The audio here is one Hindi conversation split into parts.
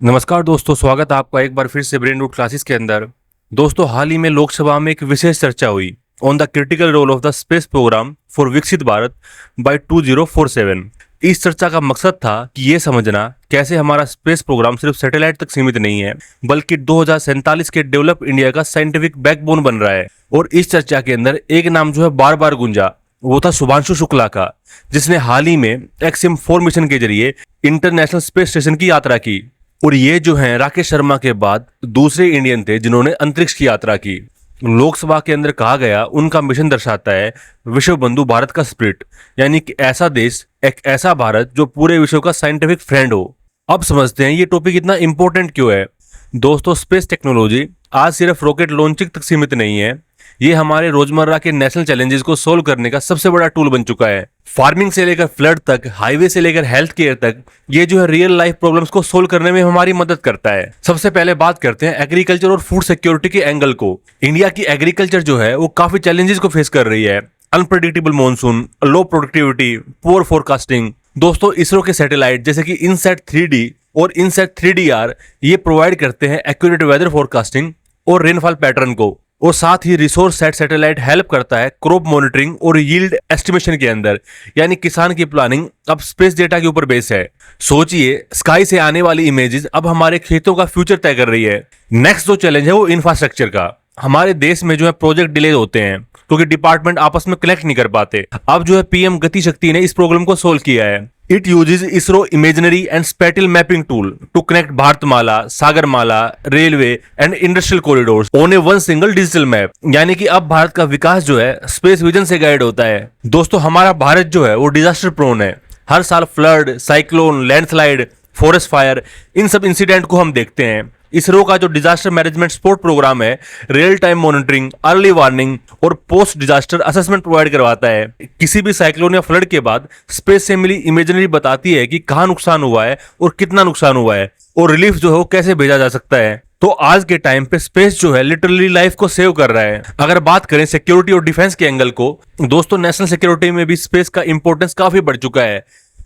नमस्कार दोस्तों, स्वागत है आपका एक बार फिर से ब्रेन रूट क्लासेस के अंदर। दोस्तों, हाल ही में लोकसभा में एक विशेष चर्चा हुई on the critical role of the space programme for Viksit Bharat bye 2047। इस चर्चा का मकसद था कि ये समझना कैसे हमारा स्पेस प्रोग्राम सिर्फ सैटेलाइट तक सीमित नहीं है, बल्कि 2047 के डेवलप इंडिया का साइंटिफिक बैकबोन बन रहा है। और इस चर्चा के अंदर एक नाम जो है बार बार गूंजा, वो था शुभांशु शुक्ला का, जिसने हाल ही में एक्सएम-4 मिशन के जरिए इंटरनेशनल स्पेस स्टेशन की यात्रा की। और ये जो हैं राकेश शर्मा के बाद दूसरे इंडियन थे जिन्होंने अंतरिक्ष की यात्रा की। लोकसभा के अंदर कहा गया उनका मिशन दर्शाता है विश्व बंधु भारत का स्पिरिट, यानी कि ऐसा देश, एक ऐसा भारत जो पूरे विश्व का साइंटिफिक फ्रेंड हो। अब समझते हैं ये टॉपिक इतना इंपॉर्टेंट क्यों है। दोस्तों, स्पेस टेक्नोलॉजी आज सिर्फ रॉकेट लॉन्चिंग तक सीमित नहीं है, ये हमारे रोजमर्रा के नेशनल चैलेंजेस को सोल्व करने का सबसे बड़ा टूल बन चुका है। फार्मिंग से लेकर फ्लड तक, हाईवे से लेकर हेल्थ केयर तक, ये जो है रियल लाइफ प्रॉब्लम्स को सोल्व करने में हमारी मदद करता है। सबसे पहले बात करते हैं एग्रीकल्चर और फूड सिक्योरिटी के एंगल को। इंडिया की एग्रीकल्चर जो है वो काफी चैलेंजेस को फेस कर रही है। अनप्रेडिक्टेबल मॉनसून, लो प्रोडक्टिविटी, पुअर फोरकास्टिंग। दोस्तों, इसरो के सैटेलाइट जैसे कि इनसैट 3D और इनसैट 3DR ये प्रोवाइड करते हैं एक्यूरेट वेदर फोरकास्टिंग और रेनफॉल पैटर्न को। और साथ ही रिसोर्स सेट सैटेलाइट हेल्प करता है क्रॉप मॉनिटरिंग और यील्ड एस्टिमेशन के अंदर, यानी किसान की प्लानिंग अब स्पेस डेटा के ऊपर बेस है। सोचिए, स्काई से आने वाली इमेजेस अब हमारे खेतों का फ्यूचर तय कर रही है। नेक्स्ट जो चैलेंज है वो इंफ्रास्ट्रक्चर का। हमारे देश में जो है प्रोजेक्ट डिले होते हैं क्योंकि डिपार्टमेंट आपस में कनेक्ट नहीं कर पाते। अब जो है पीएम गति शक्ति ने इस प्रॉब्लम को सोल्व किया है। It uses ISRO imaginary and spatial mapping tool to connect Bharatmala, Sagarmala, railway and industrial corridors on a one single digital map। यानी कि अब भारत का विकास जो है स्पेस विजन से गाइड होता है। दोस्तों, हमारा भारत जो है वो डिजास्टर प्रोन है। हर साल flood, cyclone, landslide, forest fire, इन सब इंसिडेंट को हम देखते हैं। इसरो का जो डिजास्टर मैनेजमेंट सपोर्ट प्रोग्राम है, real time monitoring, early warning और पोस्ट डिजास्टर असेसमेंट प्रोवाइड करवाता है। किसी भी साइक्लोन या फ्लड के बाद स्पेस से मिली इमेजरी बताती है कि कहाँ नुकसान हुआ है और कितना नुकसान हुआ है, और रिलीफ जो है वो कैसे भेजा जा सकता है। तो आज के टाइम पे स्पेस जो है लिटरली लाइफ को सेव कर रहा है। अगर बात करें सिक्योरिटी और डिफेंस के एंगल को, दोस्तों नेशनल सिक्योरिटी में भी स्पेस का इंपॉर्टेंस काफी बढ़ चुका है।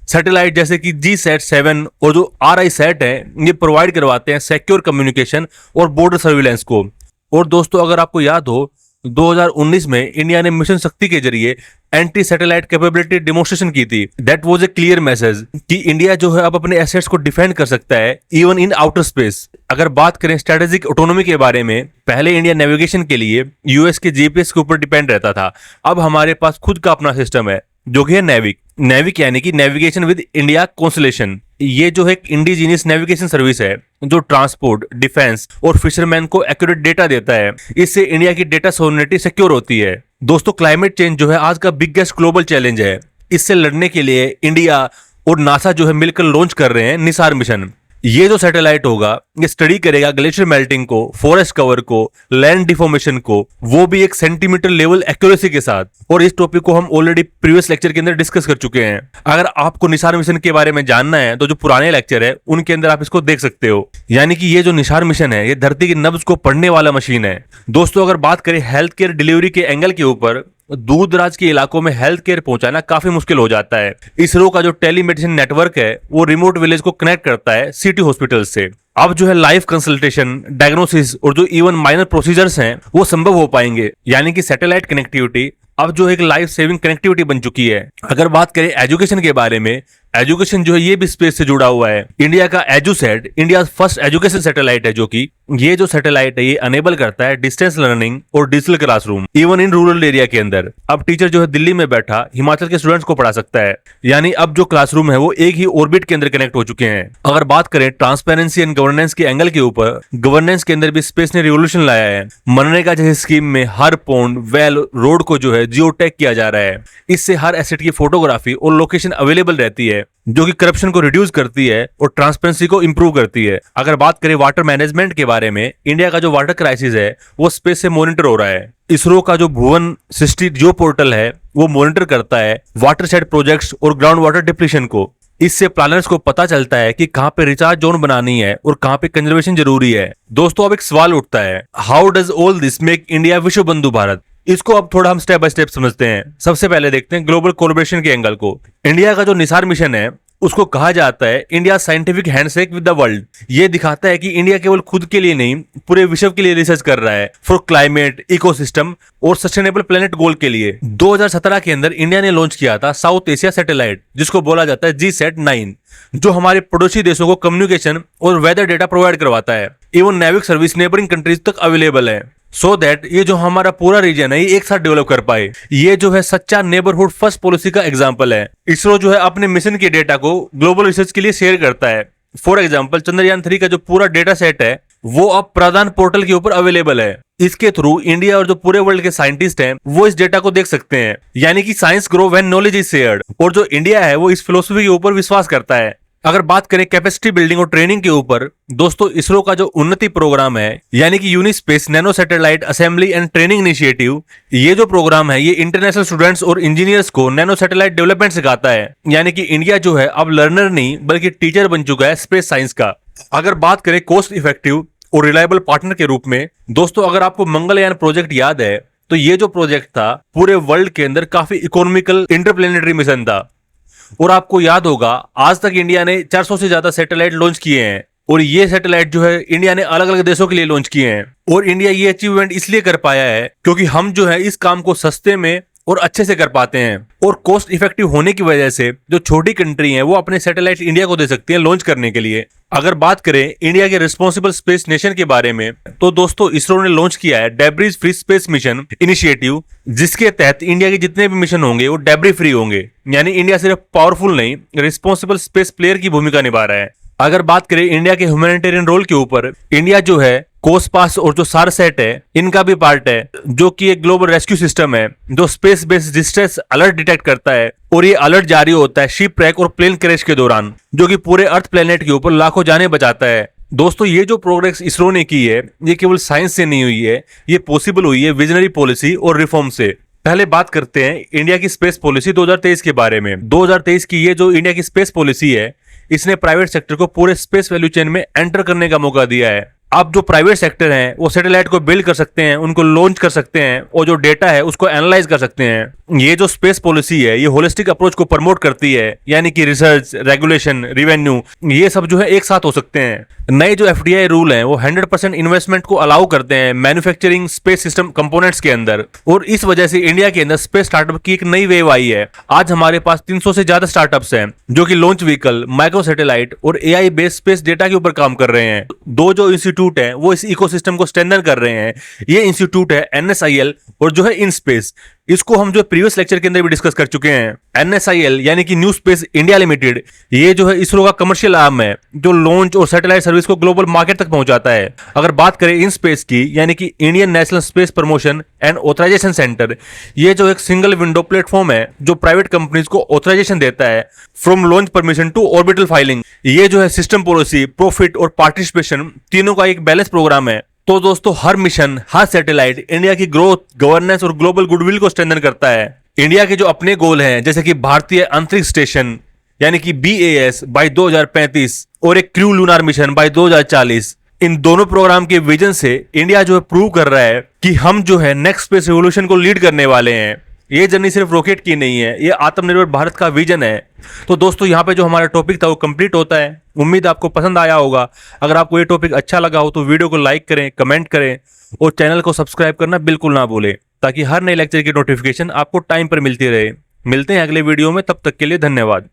सैटेलाइट जैसे कि GSAT-7 और जो RISAT है, ये प्रोवाइड करवाते हैं सिक्योर कम्युनिकेशन और बॉर्डर सर्विलेंस को। और दोस्तों, अगर आपको याद हो, 2019 में इंडिया ने मिशन शक्ति के जरिए एंटी सैटेलाइट कैपेबिलिटी डेमोन्स्ट्रेशन की थी। That was a clear message कि इंडिया जो है अब अपने एसेट्स को डिफेंड कर सकता है इवन इन आउटर स्पेस। अगर बात करें स्ट्रेटेजिक ऑटोनॉमी के बारे में, पहले इंडिया नेविगेशन के लिए यूएस के जीपीएस के ऊपर डिपेंड रहता था। अब हमारे पास खुद का अपना सिस्टम है जो कि है नेविक यानी कि नेविगेशन विद इंडिया कॉन्स्टलेशन। ये जो है एक इंडिजीनियस नेविगेशन सर्विस है जो ट्रांसपोर्ट, डिफेंस और फिशरमैन को एक्यूरेट डेटा देता है। इससे इंडिया की डेटा सोवरेनिटी सिक्योर होती है। दोस्तों, क्लाइमेट चेंज जो है आज का बिगेस्ट ग्लोबल चैलेंज है। इससे लड़ने के लिए इंडिया और नासा जो है मिलकर लॉन्च कर रहे हैं निसार मिशन। ये जो सैटेलाइट होगा ये स्टडी करेगा ग्लेशियर मेल्टिंग को, फॉरेस्ट कवर को, लैंड डिफॉर्मेशन को, वो भी एक सेंटीमीटर लेवल एक्यूरेसी के साथ। और इस टॉपिक को हम ऑलरेडी प्रीवियस लेक्चर के अंदर डिस्कस कर चुके हैं। अगर आपको निसार मिशन के बारे में जानना है तो जो पुराने लेक्चर है उनके अंदर आप इसको देख सकते हो। यानी कि ये जो निसार मिशन है ये धरती की नब्ज को पढ़ने वाला मशीन है। दोस्तों, अगर बात करें हेल्थ केयर डिलीवरी के एंगल के ऊपर, दूर दराज के इलाकों में हेल्थ केयर पहुंचाना काफी मुश्किल हो जाता है। इसरो का जो टेलीमेडिसिन नेटवर्क है वो रिमोट विलेज को कनेक्ट करता है सिटी हॉस्पिटल से। अब जो है लाइव कंसल्टेशन, डायग्नोसिस और जो इवन माइनर प्रोसीजर्स हैं वो संभव हो पाएंगे। यानी कि सैटेलाइट कनेक्टिविटी अब जो एक लाइफ सेविंग कनेक्टिविटी बन चुकी है। अगर बात करें एजुकेशन के बारे में, एजुकेशन जो है ये भी स्पेस से जुड़ा हुआ है। इंडिया का Edusat India first education satellite है, जो कि ये जो सैटेलाइट है ये अनेबल करता है डिस्टेंस लर्निंग और digital classroom even in rural area के अंदर। अब टीचर जो है दिल्ली में बैठा हिमाचल के स्टूडेंट्स को पढ़ा सकता है। यानी अब जो क्लासरूम है वो एक ही ऑर्बिट के अंदर कनेक्ट हो चुके हैं। अगर बात करें ट्रांसपेरेंसी एंड गवर्नेंस के एंगल के ऊपर, गवर्नेंस के अंदर भी स्पेस ने रिवोल्यूशन लाया है। मनरेगा जैसी स्कीम में हर पॉन्ड, वेल, रोड को जो है जियो टैग किया जा रहा है। इससे हर एसेट की फोटोग्राफी और लोकेशन अवेलेबल रहती है, जो कि करप्शन को रिड्यूस करती है और ट्रांसपेरेंसी को इंप्रूव करती है। अगर बात करें वाटर मैनेजमेंट के बारे में, इंडिया का जो वाटर क्राइसिस है वो स्पेस से मॉनिटर हो रहा है। इसरो का जो भुवन सृष्टि जियो पोर्टल है वो मॉनिटर करता है वाटर सेट प्रोजेक्ट्स और ग्राउंड वाटर डिप्लीशन को। इससे प्लानर्स को पता चलता है कि कहाँ पे रिचार्ज जोन बनानी है और कहाँ पे कंजर्वेशन जरूरी है। दोस्तों, अब एक सवाल उठता है, how does all this make India विश्व बंधु भारत। इसको अब थोड़ा हम स्टेप बाय स्टेप समझते हैं। सबसे पहले देखते हैं ग्लोबल कोलैबोरेशन के एंगल को। इंडिया का जो निसार मिशन है उसको कहा जाता है India scientific handshake with the world. ये दिखाता है कि इंडिया केवल खुद के लिए नहीं, पूरे विश्व के लिए रिसर्च कर रहा है फॉर क्लाइमेट, इकोसिस्टम और सस्टेनेबल प्लेनेट गोल के लिए। 2017 के अंदर इंडिया ने लॉन्च किया था साउथ एशिया सैटेलाइट, जिसको बोला जाता है GSAT-9, जो हमारे पड़ोसी देशों को कम्युनिकेशन और वेदर डेटा प्रोवाइड करवाता है। Even NavIC service neighbouring countries तक अवेलेबल है, सो दैट ये जो हमारा पूरा रीजन है ये एक साथ डेवलप कर पाए। ये जो है सच्चा नेबरहुड फर्स्ट पॉलिसी का एग्जांपल है। इसरो जो है अपने मिशन के डेटा को ग्लोबल रिसर्च के लिए शेयर करता है। फॉर एग्जांपल चंद्रयान 3 का जो पूरा डेटा सेट है वो अब प्रधान पोर्टल के ऊपर अवेलेबल है। इसके थ्रू इंडिया और जो पूरे वर्ल्ड के साइंटिस्ट हैं वो इस डेटा को देख सकते हैं। यानी कि science grow when knowledge is shared, और जो इंडिया है वो इस फिलोसफी के ऊपर विश्वास करता है। अगर बात करें कैपेसिटी बिल्डिंग और ट्रेनिंग के ऊपर, दोस्तों इसरो का जो उन्नति प्रोग्राम है यानी कि Unispace nano satellite assembly and training initiative, ये जो प्रोग्राम है ये इंटरनेशनल स्टूडेंट्स और इंजीनियर्स को नैनो सैटेलाइट डेवलपमेंट सिखाता है। यानी कि इंडिया जो है अब लर्नर नहीं बल्कि टीचर बन चुका है स्पेस साइंस का। अगर बात करें कॉस्ट इफेक्टिव और रिलायबल पार्टनर के रूप में, दोस्तों अगर आपको मंगलयान प्रोजेक्ट याद है तो ये जो प्रोजेक्ट था पूरे वर्ल्ड के अंदर काफी इकोनॉमिकल इंटरप्लेनेटरी मिशन था। और आपको याद होगा आज तक इंडिया ने 400 से ज्यादा सैटेलाइट लॉन्च किए हैं, और ये सैटेलाइट जो है इंडिया ने अलग अलग देशों के लिए लॉन्च किए हैं। और इंडिया ये अचीवमेंट इसलिए कर पाया है क्योंकि हम जो है इस काम को सस्ते में और अच्छे से कर पाते हैं, और कॉस्ट इफेक्टिव होने की वजह से जो छोटी कंट्री हैं वो अपने सैटेलाइट इंडिया को दे सकती हैं लॉन्च करने के लिए। अगर बात करें इंडिया के रिस्पॉन्सिबल स्पेस नेशन के बारे में, तो दोस्तों इसरो ने लॉन्च किया है debris free space mission initiative, जिसके तहत इंडिया के जितने भी मिशन होंगे वो डेब्री फ्री होंगे। यानी इंडिया सिर्फ पावरफुल नहीं, रिस्पॉन्सिबल स्पेस प्लेयर की भूमिका निभा रहा है। अगर बात करें इंडिया के ह्यूमैनिटेरियन रोल के ऊपर, इंडिया जो है कोसपास और जो सारसेट है इनका भी पार्ट है, जो कि एक ग्लोबल रेस्क्यू सिस्टम है जो space based distress alert detect करता है, और ये अलर्ट जारी होता है शिप रैक और प्लेन क्रैश के दौरान, जो कि पूरे अर्थ प्लेनेट के ऊपर लाखों जानें बचाता है। दोस्तों ये जो प्रोग्रेस इसरो ने की है ये केवल साइंस से नहीं हुई है, ये पॉसिबल हुई है विजनरी पॉलिसी और रिफॉर्म से। पहले बात करते हैं इंडिया की स्पेस पॉलिसी 2023 के बारे में। 2023 की ये जो इंडिया की स्पेस पॉलिसी है इसने प्राइवेट सेक्टर को पूरे स्पेस वैल्यू चेन में एंटर करने का मौका दिया है। अब जो प्राइवेट सेक्टर हैं वो सैटेलाइट को बिल्ड कर सकते हैं, उनको लॉन्च कर सकते हैं, और जो डेटा है उसको एनालाइज कर सकते हैं। ये जो स्पेस पॉलिसी है ये होलिस्टिक अप्रोच को प्रमोट करती है, यानी कि रिसर्च, रेगुलेशन, रिवेन्यू ये सब जो है एक साथ हो सकते हैं। नए जो FDI रूल हैं वो 100% इन्वेस्टमेंट को अलाउ करते हैं मैन्युफैक्चरिंग स्पेस सिस्टम कंपोनेंट्स के अंदर, और इस वजह से इंडिया के अंदर स्पेस स्टार्टअप की एक नई वेव आई है। आज हमारे पास 300 से ज्यादा स्टार्टअप्स हैं जो कि लॉन्च व्हीकल, माइक्रो सैटेलाइट और AI बेस्ड स्पेस डेटा के ऊपर काम कर रहे हैं। दो जो इंस्टीट्यूट है वो इस इकोसिस्टम को स्ट्रेंथन कर रहे हैं। ये इंस्टीट्यूट है NSIL और जो है इनस्पेस। इसको हम जो प्रीवियस लेक्चर के अंदर भी डिस्कस कर चुके हैं। NSIL यानी कि न्यू स्पेस इंडिया लिमिटेड, ये जो है इसरो का कमर्शियल आर्म है जो लॉन्च और सैटेलाइट सर्विस को ग्लोबल मार्केट तक पहुंचाता है। अगर बात करें इन स्पेस की, यानी कि Indian National Space Promotion and Authorisation Centre, ये जो एक सिंगल विंडो प्लेटफॉर्म है जो प्राइवेट कंपनीज को ऑथराइजेशन देता है from launch permission to orbital filing. ये जो है सिस्टम पॉलिसी, प्रॉफिट और पार्टिसिपेशन तीनों का एक बैलेंस प्रोग्राम है। तो दोस्तों हर मिशन, हर सैटेलाइट इंडिया की ग्रोथ, गवर्नेंस और ग्लोबल गुडविल को स्ट्रेंथन करता है। इंडिया के जो अपने गोल हैं जैसे कि भारतीय अंतरिक्ष स्टेशन यानी कि BAS बाय 2035 और एक क्रू लूनार मिशन बाय 2040, इन दोनों प्रोग्राम के विजन से इंडिया जो है प्रूव कर रहा है कि हम जो है नेक्स्ट स्पेस रिवॉल्यूशन को लीड करने वाले हैं। ये जर्नी सिर्फ रॉकेट की नहीं है, ये आत्मनिर्भर भारत का विजन है। तो दोस्तों यहाँ पे जो हमारा टॉपिक था वो कंप्लीट होता है। उम्मीद आपको पसंद आया होगा। अगर आपको ये टॉपिक अच्छा लगा हो तो वीडियो को लाइक करें, कमेंट करें और चैनल को सब्सक्राइब करना बिल्कुल ना भूलें, ताकि हर नए लेक्चर की नोटिफिकेशन आपको टाइम पर मिलती रहे। मिलते हैं अगले वीडियो में, तब तक के लिए धन्यवाद।